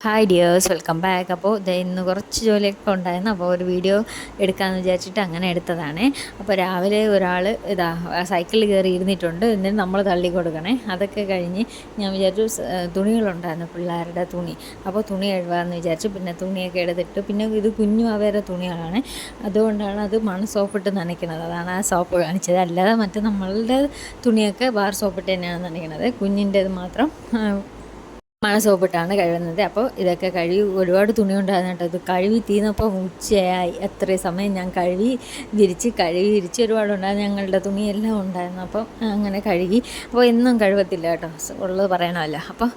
Hi dears, welcome back. അപ്പോൾ ഇന്ന് കുറച്ച് ജോലിയൊക്കെ ഉണ്ടായിരുന്നു. അപ്പോൾ ഒരു വീഡിയോ എടുക്കാമെന്ന് വിചാരിച്ചിട്ട് അങ്ങനെ എടുത്തതാണേ. അപ്പോൾ രാവിലെ ഒരാൾ സൈക്കിളിൽ കയറി ഇരുന്നിട്ടുണ്ട്, എന്നിട്ട് നമ്മൾ തള്ളി കൊടുക്കണേ. അതൊക്കെ കഴിഞ്ഞ് ഞാൻ വിചാരിച്ചു തുണികളുണ്ടായിരുന്നു, പിള്ളേരുടെ തുണി. അപ്പോൾ തുണി കഴുകാമെന്ന് വിചാരിച്ചു. പിന്നെ തുണിയൊക്കെ എടുത്തിട്ട്, പിന്നെ ഇത് കുഞ്ഞു അവരുടെ തുണികളാണ്, അതുകൊണ്ടാണ് അത് സോപ്പിട്ട് നനയ്ക്കുന്നത്. അതാണ് ആ സോപ്പ് കാണിച്ചത്. അല്ലാതെ മറ്റേ നമ്മളുടെ തുണിയൊക്കെ ബാർ സോപ്പിട്ട് തന്നെയാണ് നനയ്ക്കുന്നത്. കുഞ്ഞിൻ്റേത് മാത്രം സോപ്പിട്ടാണ് കഴുകുന്നത്. അപ്പോൾ ഇതൊക്കെ കഴുകി ഒരുപാട് തുണി ഉണ്ടായിരുന്നു കേട്ടോ. ഇത് കഴുകി തീർന്നപ്പോൾ ഉച്ചയായി. അത്രയും സമയം ഞാൻ കഴുകി വിരിച്ച് ഒരുപാടുണ്ടായിരുന്നു. ഞങ്ങളുടെ തുണിയെല്ലാം ഉണ്ടായിരുന്നു. അപ്പം അങ്ങനെ കഴുകി. അപ്പോൾ എന്നും കഴുകത്തില്ല കേട്ടോ, ഉള്ളത് പറയണമല്ലോ. അപ്പോൾ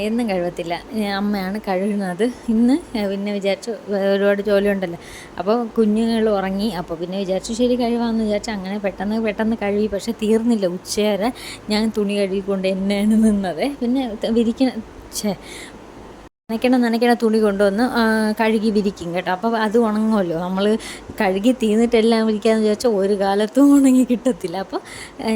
എന്നും കഴുകത്തില്ല, അമ്മയാണ് കഴുകുന്നത്. ഇന്ന് പിന്നെ വിചാരിച്ചു ഒരുപാട് ജോലി ഉണ്ടല്ലോ. അപ്പോൾ കുഞ്ഞുങ്ങൾ ഉറങ്ങി. അപ്പോൾ പിന്നെ വിചാരിച്ചു ശരി കഴുകാമെന്ന് വിചാരിച്ചു. അങ്ങനെ പെട്ടെന്ന് കഴുകി. പക്ഷേ തീർന്നില്ല. ഉച്ചവരെ ഞാൻ തുണി കഴുകിക്കൊണ്ട് എന്നെയാണ് നിന്നത്. പിന്നെ നനയ്ക്കണ തുണി കൊണ്ടുവന്ന് കഴുകി വിരിക്കും കേട്ടോ. അപ്പോൾ അത് ഉണങ്ങുമല്ലോ. നമ്മൾ കഴുകി തീർന്നിട്ടെല്ലാം വിരിക്കാമെന്ന് വിചാരിച്ചാൽ ഒരു കാലത്തും ഉണങ്ങി കിട്ടത്തില്ല. അപ്പോൾ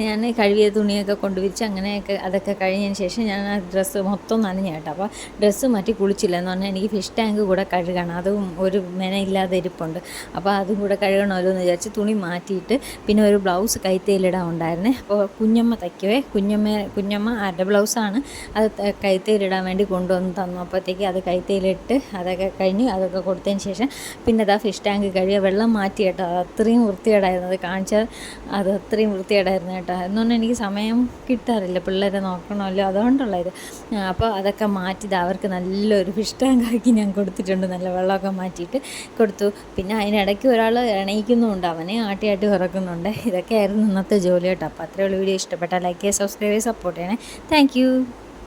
ഞാൻ കഴുകിയ തുണിയൊക്കെ കൊണ്ട് വിരിച്ച് അങ്ങനെയൊക്കെ അതൊക്കെ കഴിഞ്ഞതിന് ശേഷം ഞാൻ ആ ഡ്രസ്സ് മൊത്തം നനഞ്ഞ കേട്ടോ. അപ്പോൾ ഡ്രസ്സ് മാറ്റി കുളിച്ചില്ല എന്ന് പറഞ്ഞാൽ എനിക്ക് ഫിഷ് ടാങ്ക് കൂടെ കഴുകണം. അതും ഒരു മെനയില്ലാതെ ഇരിപ്പുണ്ട്. അപ്പോൾ അതും കൂടെ കഴുകണമല്ലോ എന്ന് വിചാരിച്ച് തുണി മാറ്റിയിട്ട് പിന്നെ ഒരു ബ്ലൗസ് കൈത്തയിലിടാൻ ഉണ്ടായിരുന്നേ. അപ്പോൾ കുഞ്ഞമ്മ തയ്ക്കുവേ. കുഞ്ഞമ്മ ആരുടെ ബ്ലൗസാണ് അത് കൈത്തയിലിടാൻ വേണ്ടി കൊണ്ടുവന്ന് തന്നു. അപ്പോഴത്തേക്ക് അത് കൈത്തയിലിട്ട് അതൊക്കെ കഴിഞ്ഞ് അതൊക്കെ കൊടുത്തതിന് ശേഷം പിന്നെ ഫിഷ് ടാങ്ക് കഴുകിയ വെള്ളം മാറ്റി കേട്ടോ. അത് അത്രയും വൃത്തികേടായിരുന്നു. അത് കാണിച്ചാൽ അത് അത്രയും വൃത്തികേടായിരുന്നു കേട്ടോ. എന്നുകൊണ്ട് എനിക്ക് സമയം കിട്ടാറില്ല, പിള്ളേരെ നോക്കണമല്ലോ, അതുകൊണ്ടുള്ള ഇത്. അപ്പോൾ അതൊക്കെ മാറ്റി അവർക്ക് നല്ലൊരു ഫിഷ് ടാങ്കാക്കി ഞാൻ കൊടുത്തിട്ടുണ്ട്. നല്ല വെള്ളമൊക്കെ മാറ്റിയിട്ട് കൊടുത്തു. പിന്നെ അതിനിടയ്ക്ക് ഒരാൾ എണീക്കുന്നുമുണ്ട്, അവനെ ആട്ടി ഉറക്കുന്നുണ്ട്. ഇതൊക്കെയായിരുന്നു ഇന്നത്തെ ജോലി കേട്ടോ. അപ്പോൾ അത്രയുള്ള വീഡിയോ ഇഷ്ടപ്പെട്ടാൽ ലൈക്ക് ചെയ്യുക, സബ്സ്ക്രൈബ് ചെയ്യുക, സപ്പോർട്ട് ചെയ്യണേ. താങ്ക്